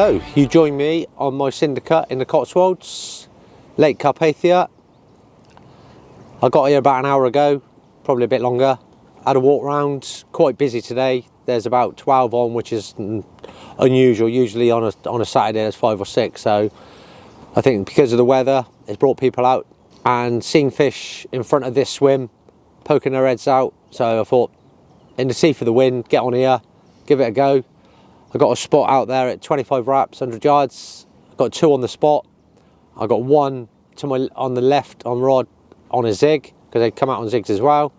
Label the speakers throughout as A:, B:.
A: Hello, you join me on my syndicate in the Cotswolds, Lake Carpathia. I got here about an hour ago, probably a bit longer. Had a walk round, quite busy today. There's about 12 on, which is unusual. Usually on a Saturday there's 5 or 6, so I think because of the weather it's brought people out. And seeing fish in front of this swim poking their heads out, so I thought, in the teeth of the wind, get on here, give it a go. I got a spot out there at 25 wraps, 100 yards. I got 2 on the spot. I got 1 on the left on rod on a zig, because they come out on zigs as well.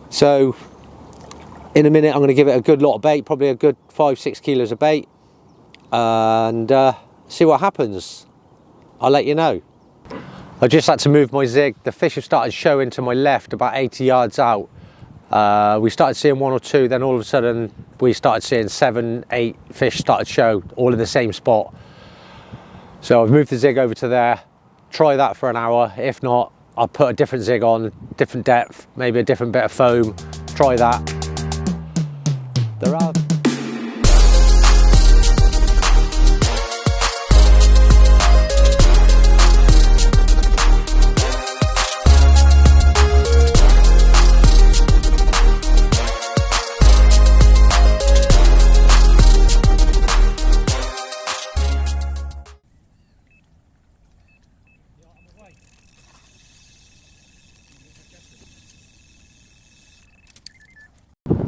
A: So in a minute I'm going to give it a good lot of bait, probably a good 5-6 kilos of bait, and see what happens. I'll let you know. I just had to move my zig. The fish have started showing to my left about 80 yards out. We started seeing 1 or 2, then all of a sudden we started seeing 7, 8 fish started show, all in the same spot. So I've moved the zig over to there, try that for an hour. If not, I'll put a different zig on, different depth, maybe a different bit of foam, try that. There are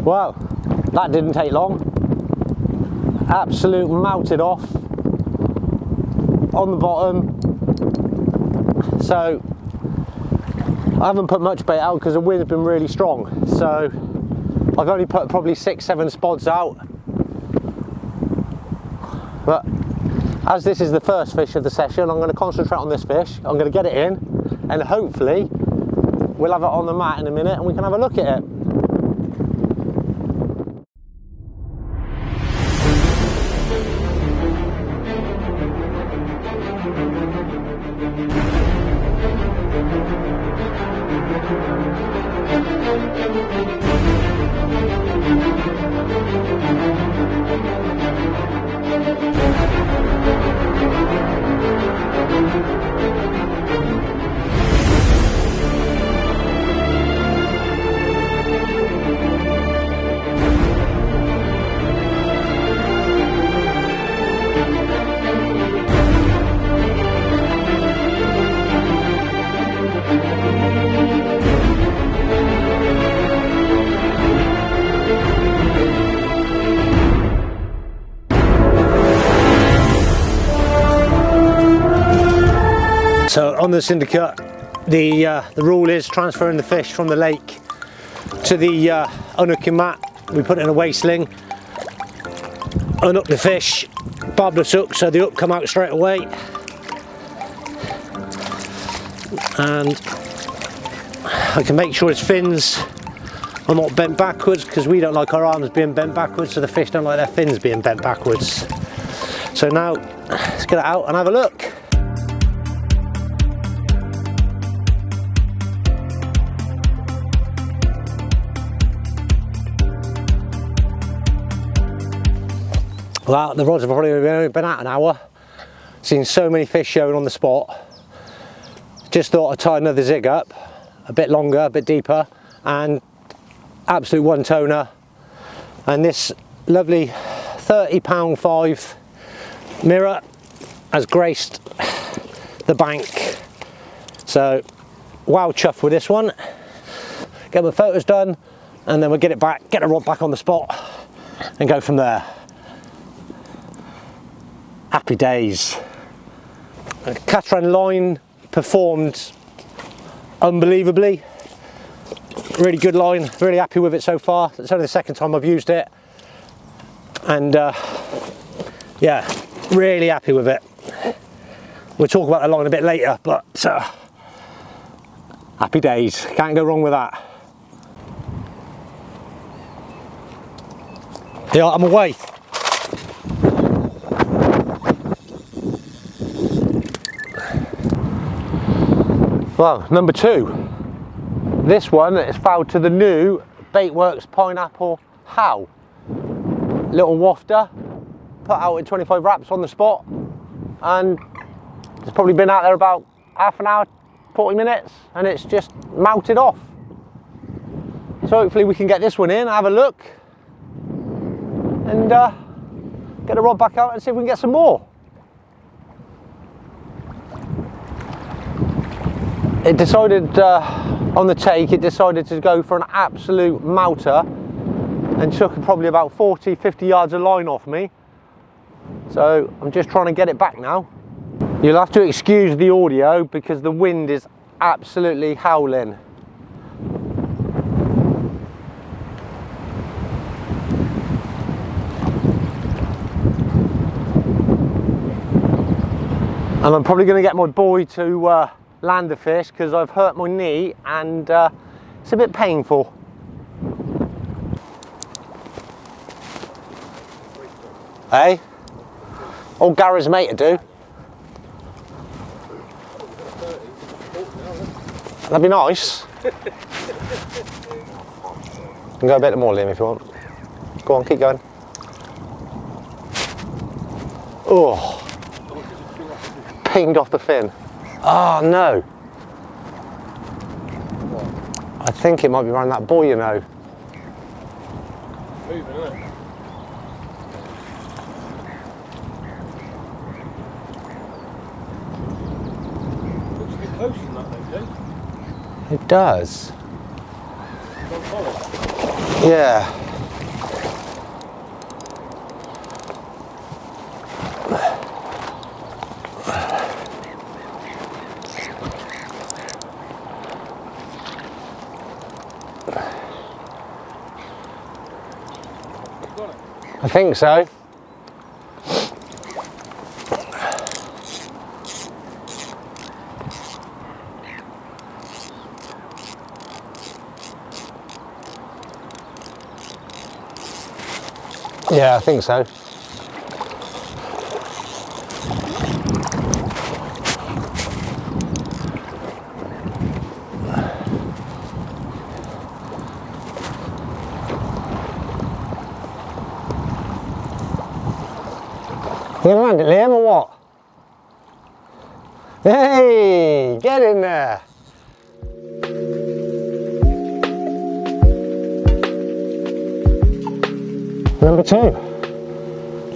A: Well, that didn't take long. Absolute melted off on the bottom. So I haven't put much bait out because the wind's been really strong. So I've only put probably 6-7 spots out. But as this is the first fish of the session, I'm going to concentrate on this fish. I'm going to get it in, and hopefully we'll have it on the mat in a minute and we can have a look at it. So on the syndicate, the rule is transferring the fish from the lake to the unhooking mat. We put it in a weight sling, unhook the fish, barbless hook so the hook come out straight away, and I can make sure his fins are not bent backwards, because we don't like our arms being bent backwards, so the fish don't like their fins being bent backwards. So now let's get it out and have a look. Well, the rods have probably only been out an hour. Seen so many fish showing on the spot. Just thought I'd tie another zig up, a bit longer, a bit deeper, and absolute one toner. And this lovely 30 £5 mirror has graced the bank. So, wow, chuffed with this one. Get my photos done, and then we'll get it back, get the rod back on the spot, and go from there. Happy days. Katran line performed unbelievably. Really good line, really happy with it so far. It's only the second time I've used it, and yeah, really happy with it. We'll talk about the line a bit later, but happy days, can't go wrong with that. Yeah, I'm away. Well, number 2. This one is fouled to the new Baitworks Pineapple How. Little wafter, put out in 25 wraps on the spot, and it's probably been out there about half an hour, 40 minutes, and it's just melted off. So hopefully we can get this one in, have a look, and get the rod back out and see if we can get some more. It decided on the take, it decided to go for an absolute melter and took probably about 40-50 yards of line off me. So I'm just trying to get it back now. You'll have to excuse the audio because the wind is absolutely howling. And I'm probably going to get my boy to land the fish because I've hurt my knee and it's a bit painful. Hey? Old Gary's mate to do. That'd be nice. You can go a bit more, Liam, if you want. Go on, keep going. Oh. Pinged off the fin. Oh no. I think it might be around that buoy, you know.
B: Moving, isn't it? Looks a bit closer than that, though, Jake.
A: It does.
B: Don't follow.
A: Yeah. I think so. Yeah, I think so. You gonna land it, Liam, or what? Hey, get in there. Number 2.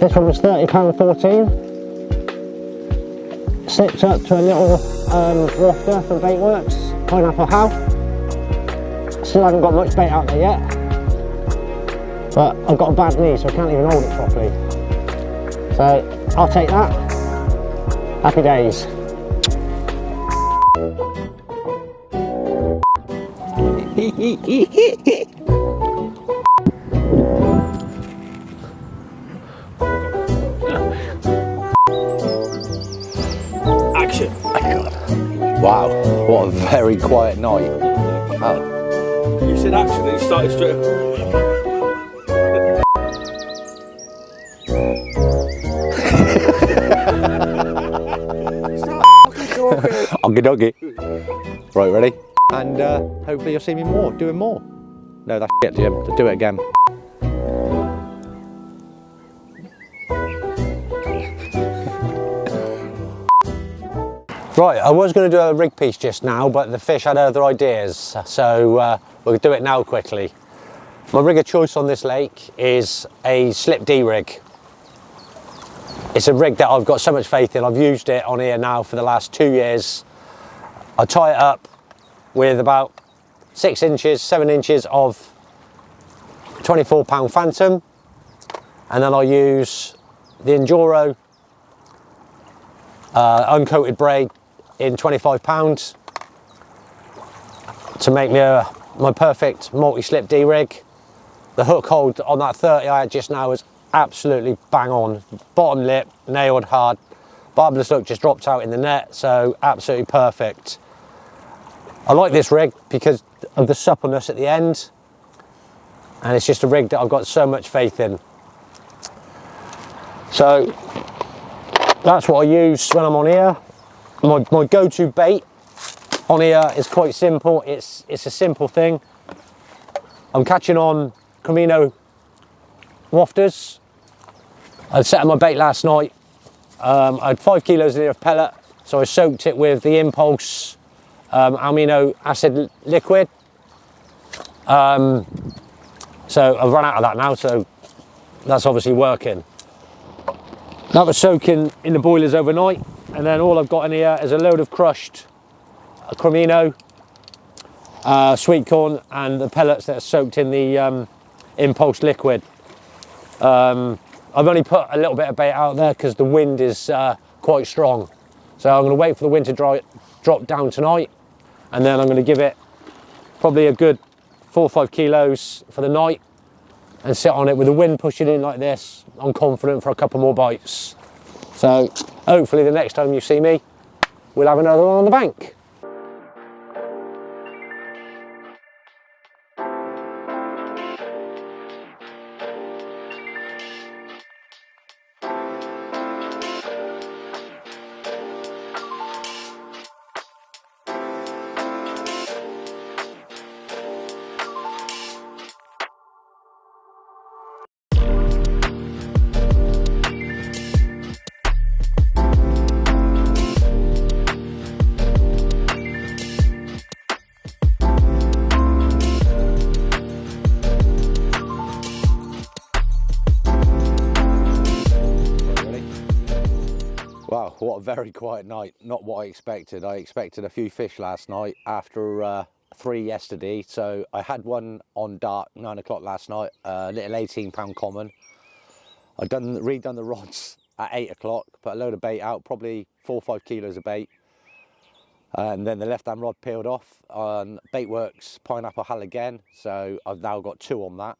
A: This one was £30.14. Slipped up to a little wafter from Baitworks, Pineapple How. Still haven't got much bait out there yet, but I've got a bad knee, so I can't even hold it properly. So I'll take that. Happy days.
B: Action!
C: Wow, what a very quiet night. Oh.
B: You said action and you started straight away.
C: Okie dokie. Right, ready? And hopefully you'll see me doing more. No, that's shit, Jim. Do it again.
A: Right, I was going to do a rig piece just now, but the fish had other ideas, so we'll do it now quickly. My rig of choice on this lake is a slip D rig. It's a rig that I've got so much faith in. I've used it on here now for the last 2 years. I tie it up with about 6 inches, 7 inches of 24-pound Phantom, and then I use the Enduro uncoated braid in 25 pounds to make me my perfect multi-slip D rig. The hook hold on that 30 I had just now was absolutely bang on. Bottom lip, nailed hard. Barbless hook just dropped out in the net, so absolutely perfect. I like this rig because of the suppleness at the end, and it's just a rig that I've got so much faith in. So that's what I use when I'm on here. My go-to bait on here is quite simple. It's a simple thing. I'm catching on Camino wafters. I'd set my bait last night. I had 5 kilos in of pellet, so I soaked it with the Impulse amino acid liquid. So I've run out of that now, so that's obviously working. That was soaking in the boilers overnight, and then all I've got in here is a load of crushed cremino, sweet corn, and the pellets that are soaked in the Impulse liquid. I've only put a little bit of bait out there because the wind is quite strong. So I'm going to wait for the wind to drop down tonight, and then I'm going to give it probably a good 4 or 5 kilos for the night and sit on it with the wind pushing in like this. I'm confident for a couple more bites. So hopefully the next time you see me, we'll have another one on the bank.
C: Wow, what a very quiet night. Not what I expected. I expected a few fish last night after 3 yesterday. So I had one on dark, 9 o'clock last night, a little 18-pound common. I'd redone the rods at 8 o'clock, put a load of bait out, probably 4 or 5 kilos of bait. And then the left-hand rod peeled off on Baitworks Pineapple Hull again. So I've now got 2 on that.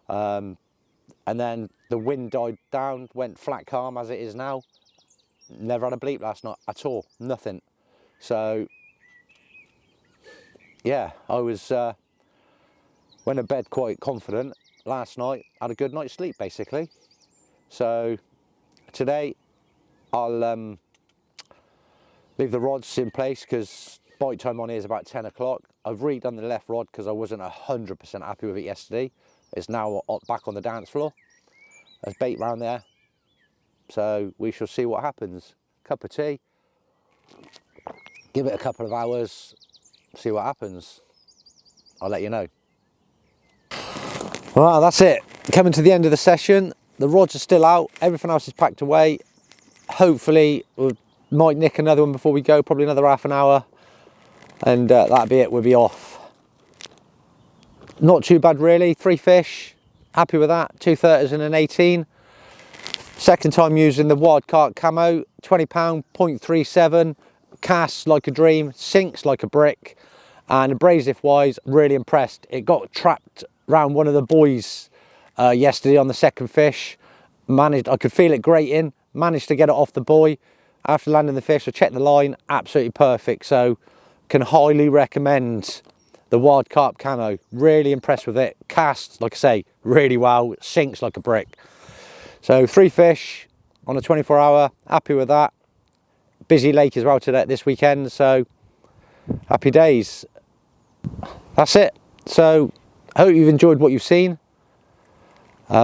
C: And then the wind died down, went flat calm as it is now. Never had a bleep last night at all, nothing. So yeah, I was went to bed quite confident last night, had a good night's sleep basically. So today I'll leave the rods in place because bite time on here is about 10 o'clock. I've redone the left rod because I wasn't 100% happy with it yesterday. It's now back on the dance floor. There's bait round there. So we shall see what happens. Cup of tea, give it a couple of hours, see what happens. I'll let you know. Well, that's it. Coming to the end of the session. The rods are still out, everything else is packed away. Hopefully we might nick another one before we go, probably another half an hour. And that'll be it, we'll be off. Not too bad really, 3 fish, happy with that, 2 30s and an 18. Second time using the Wild Carp camo, 20 pound, 0.37, casts like a dream, sinks like a brick, and abrasive wise, really impressed. It got trapped round one of the buoys yesterday on the second fish. I could feel it grating, managed to get it off the buoy. After landing the fish, I checked the line, absolutely perfect. So can highly recommend the Wild Carp camo, really impressed with it. Casts, like I say, really well, sinks like a brick. So 3 fish on a 24-hour, happy with that. Busy lake as well this weekend, so happy days. That's it. So I hope you've enjoyed what you've seen.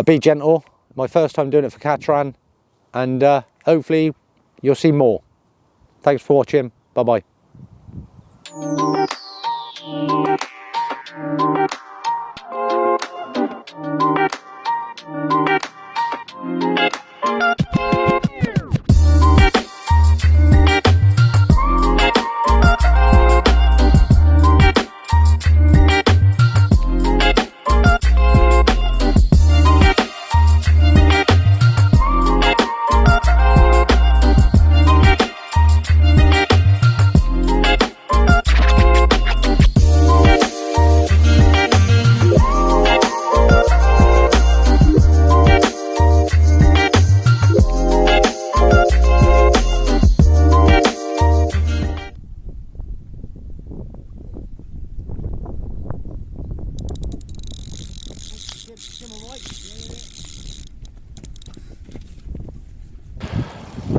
C: Be gentle. My first time doing it for Katran, and hopefully you'll see more. Thanks for watching. Bye-bye.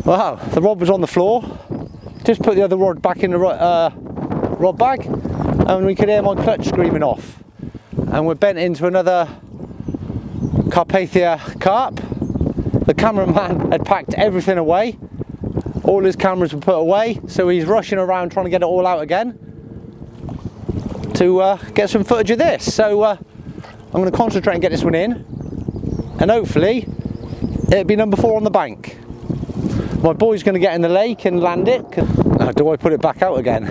C: Wow, the rod was on the floor. Just put the other rod back in the rod bag, and we could hear my clutch screaming off. And we're bent into another Carpathia carp. The cameraman had packed everything away. All his cameras were put away, so he's rushing around trying to get it all out again to get some footage of this. So I'm going to concentrate and get this one in, and hopefully it'll be number 4 on the bank. My boy's going to get in the lake and land it. Now, do I put it back out again?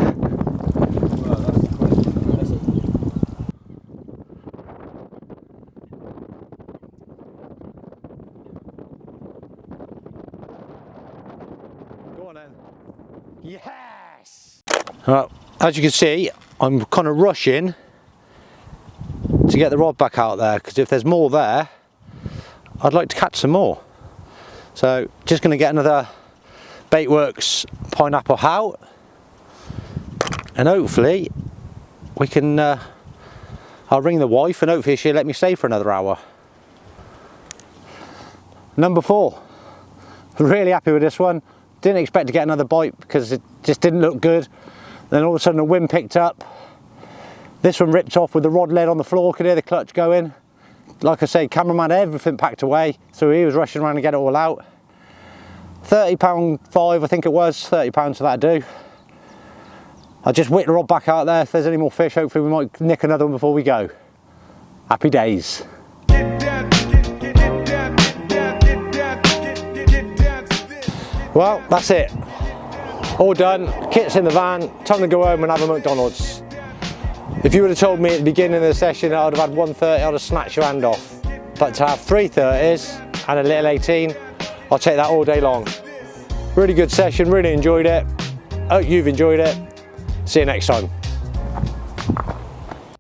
C: Go on then. Yes! Well, as you can see, I'm kind of rushing to get the rod back out there, because if there's more there, I'd like to catch some more. So just going to get another Baitworks pineapple out, and hopefully we can I'll ring the wife and hopefully she'll let me stay for another hour. Number 4. Really happy with this one. Didn't expect to get another bite because it just didn't look good. Then all of a sudden the wind picked up. This one ripped off with the rod lid on the floor. Could hear the clutch going. Like I say, cameraman had everything packed away, so he was rushing around to get it all out. £30.5 I think it was, £30 so that'd do. I'll just whip the rod back out there. If there's any more fish, hopefully we might nick another one before we go. Happy days. Well, that's it. All done, kit's in the van, time to go home and have a McDonald's. If you would have told me at the beginning of the session I would have had 130, I'd have snatched your hand off. But to have 3 30s and a little 18, I'll take that all day long. Really good session, really enjoyed it. Hope you've enjoyed it. See you next time.